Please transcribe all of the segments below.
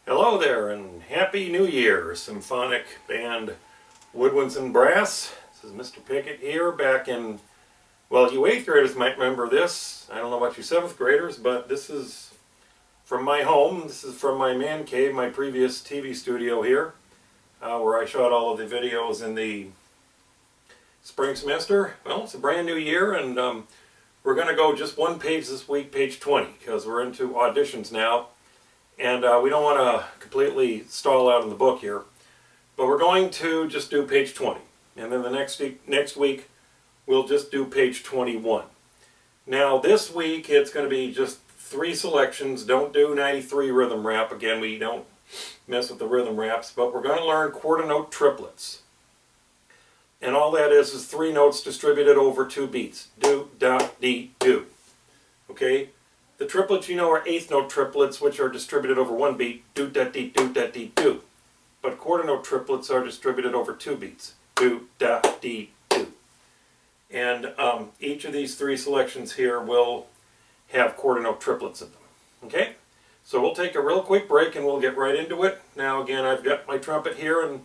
Hello there and Happy New Year, symphonic band Woodwinds and Brass. This is Mr. Pickett here back in, well, you 8th graders might remember this. I don't know about you 7th graders, but this is from my home. This is from my man cave, my previous TV studio here, where I shot all of the videos in the spring semester. Well, it's a brand new year, and we're going to go just one page this week, page 20, because we're into auditions now. And we don't want to completely stall out in the book here, but we're going to just do page 20. And then the next week, we'll just do page 21. Now this week, it's going to be just 3 selections. Don't do 93 rhythm rap. Again, we don't mess with the rhythm raps, but we're going to learn quarter note triplets. And all that is 3 notes distributed over 2 beats. Do, da, dee, do. Okay? The triplets, you know, are 8th note triplets, which are distributed over 1 beat. Do, da, dee, do, da, dee, do. But quarter note triplets are distributed over 2 beats. Do, da, dee, do. And each of these 3 selections here will have quarter note triplets in them. Okay? So we'll take a real quick break and we'll get right into it. Now again, I've got my trumpet here and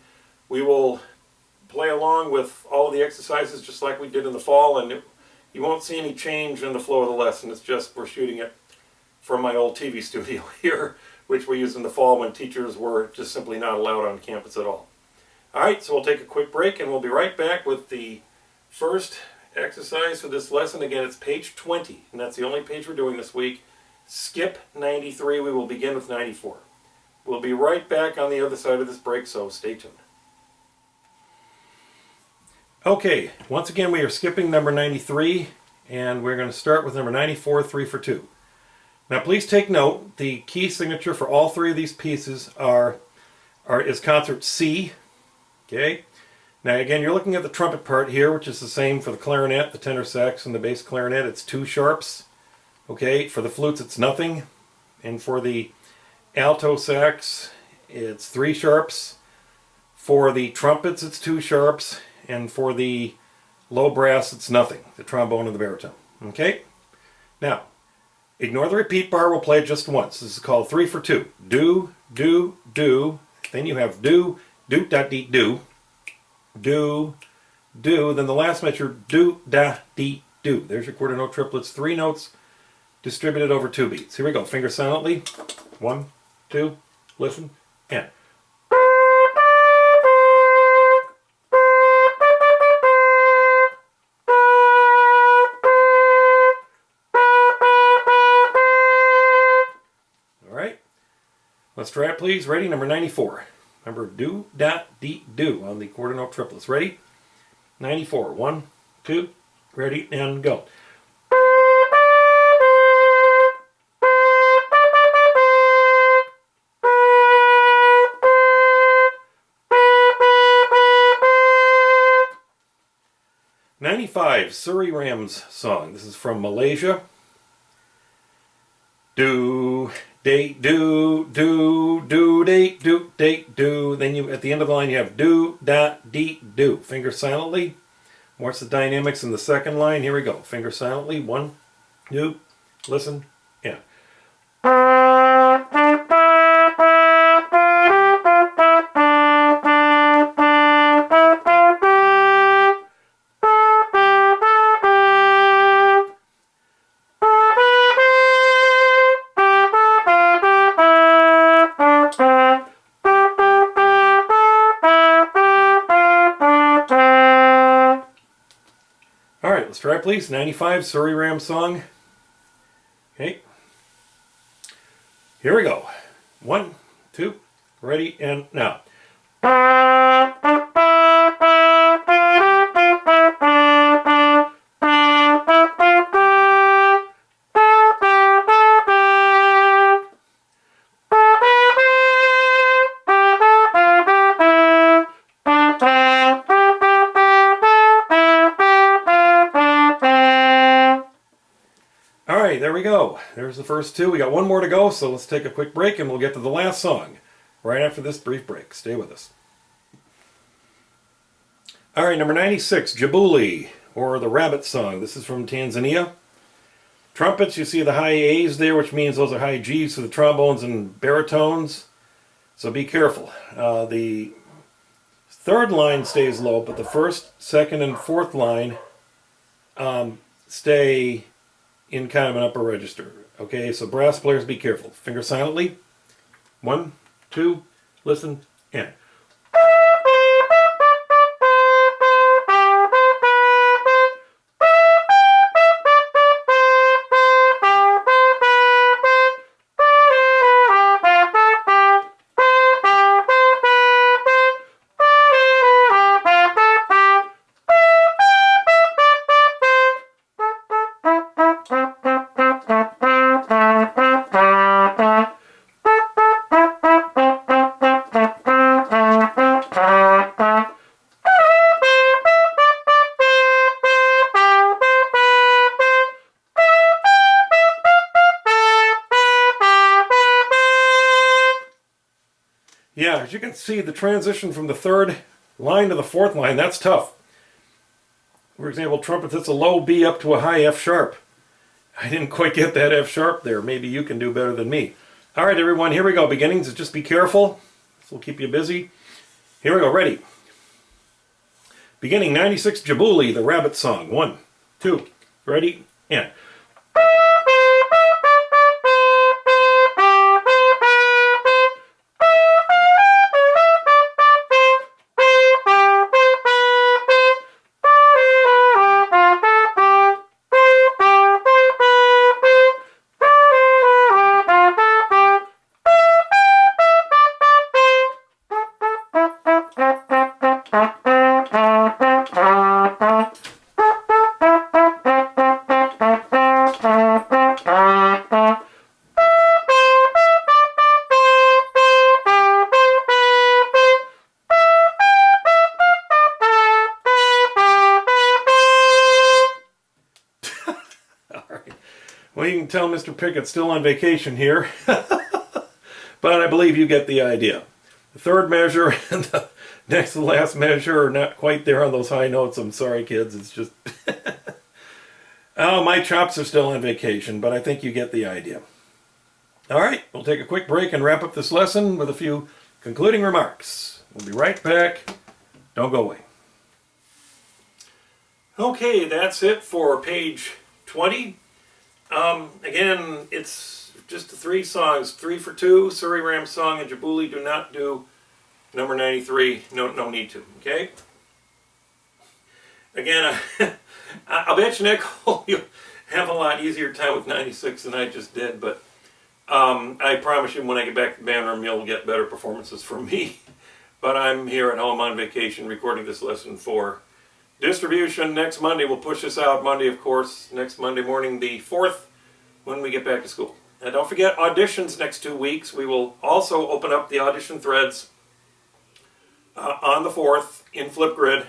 we will play along with all of the exercises just like we did in the fall, and you won't see any change in the flow of the lesson. It's just we're shooting it from my old TV studio here, which we used in the fall when teachers were just simply not allowed on campus at all. Alright, so we'll take a quick break and we'll be right back with the first exercise for this lesson. Again, it's page 20, and that's the only page we're doing this week. Skip 93, we will begin with 94. We'll be right back on the other side of this break, so stay tuned. Okay, once again we are skipping number 93, and we're going to start with number 94, 3 for 2. Now please take note, the key signature for all 3 of these pieces is concert C. Okay, now again you're looking at the trumpet part here, which is the same for the clarinet, the tenor sax, and the bass clarinet. It's 2 sharps. Okay, for the flutes it's nothing, and for the alto sax it's 3 sharps. For the trumpets it's 2 sharps, and for the low brass it's nothing, the trombone and the baritone. Okay, now ignore the repeat bar, we'll play it just once. This is called 3 for 2. Do, do, do. Then you have do, do, da, dee, do. Do, do. Then the last measure, do, da, dee, do. There's your quarter note triplets. 3 notes distributed over 2 beats. Here we go. Finger silently. 1, 2, listen, and. Let's try it, please. Ready? Number 94. Remember, do, da, dee, do on the quarter note triplets. Ready? 94. 1, 2, ready, and go. '95, Surrey Ram's song. This is from Malaysia. Do, day, do, do, do, day, do, day, do. Then you, at the end of the line, you have do, da, dee, do. Finger silently. Watch the dynamics in the second line. Here we go. Finger silently. 1, 2, listen, and. Alright, let's try please. 95, Surrey Ram song. Okay. Here we go. 1, 2, ready, and now. Alright, there we go. There's the first 2. We got 1 more to go, so let's take a quick break and we'll get to the last song right after this brief break. Stay with us. Alright, number 96, Jabuli, or the Rabbit Song. This is from Tanzania. Trumpets, you see the high A's there, which means those are high G's for the trombones and baritones. So be careful. The third line stays low, but the first, second, and fourth line stay in kind of an upper register. Okay, so brass players, be careful. Finger silently. 1, 2, listen, and. Yeah, as you can see, the transition from the third line to the fourth line, that's tough. For example, trumpet hits a low B up to a high F sharp. I didn't quite get that F sharp there. Maybe you can do better than me. All right, everyone, here we go. Beginnings, just be careful. This will keep you busy. Here we go, ready. Beginning 96 Djibouti, the rabbit song. 1, 2, ready, and. Well, you can tell Mr. Pickett's still on vacation here, but I believe you get the idea. The third measure and the next to the last measure are not quite there on those high notes. I'm sorry, kids. It's just... Oh, my chops are still on vacation, but I think you get the idea. All right, we'll take a quick break and wrap up this lesson with a few concluding remarks. We'll be right back. Don't go away. Okay, that's it for page 20. Again, it's just the 3 songs, 3 for 2, Surrey Ram song, and Djibouti. Do not do number 93, no need to, okay? Again, I'll bet you, Nicole, you'll have a lot easier time with 96 than I just did, but I promise you when I get back to the band room, you'll get better performances from me. But I'm here at home on vacation recording this lesson for distribution next Monday. We'll push this out Monday, of course, next Monday morning, the 4th, when we get back to school. And don't forget auditions next 2 weeks. We will also open up the audition threads on the 4th in Flipgrid.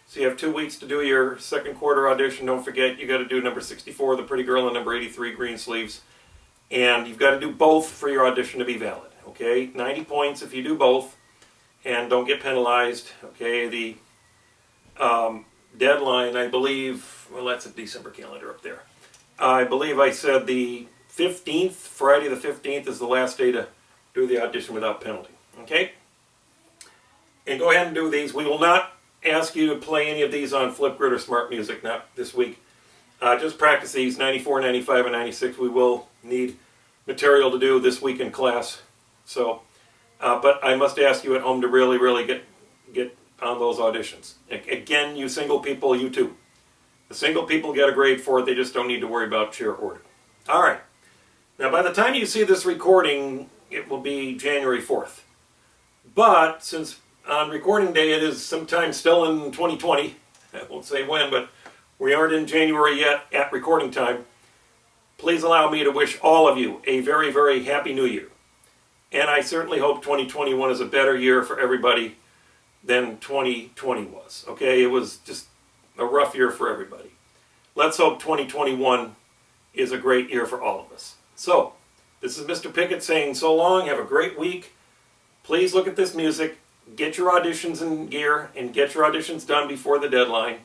So you have 2 weeks to do your second quarter audition. Don't forget, you got to do number 64, The Pretty Girl, and number 83, Green Sleeves. And you've got to do both for your audition to be valid. Okay, 90 points if you do both. And don't get penalized. Okay, the deadline, I believe, well, that's a December calendar up there. I believe I said the 15th, Friday the 15th is the last day to do the audition without penalty. Okay? And go ahead and do these. We will not ask you to play any of these on Flipgrid or Smart Music, not this week. Just practice these, 94, 95, and 96. We will need material to do this week in class. So, but I must ask you at home to really, really get on those auditions. Again, you single people, you too. The single people get a grade for it. They just don't need to worry about chair order. All right. Now, by the time you see this recording, it will be January 4th. But since on recording day it is sometime still in 2020, I won't say when, but we aren't in January yet at recording time, please allow me to wish all of you a very, very happy new year. And I certainly hope 2021 is a better year for everybody than 2020 was. Okay, it was just a rough year for everybody. Let's hope 2021 is a great year for all of us. So, this is Mr. Pickett saying so long, have a great week. Please look at this music, get your auditions in gear, and get your auditions done before the deadline.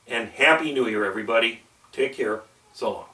And Happy New Year, everybody. Take care. So long.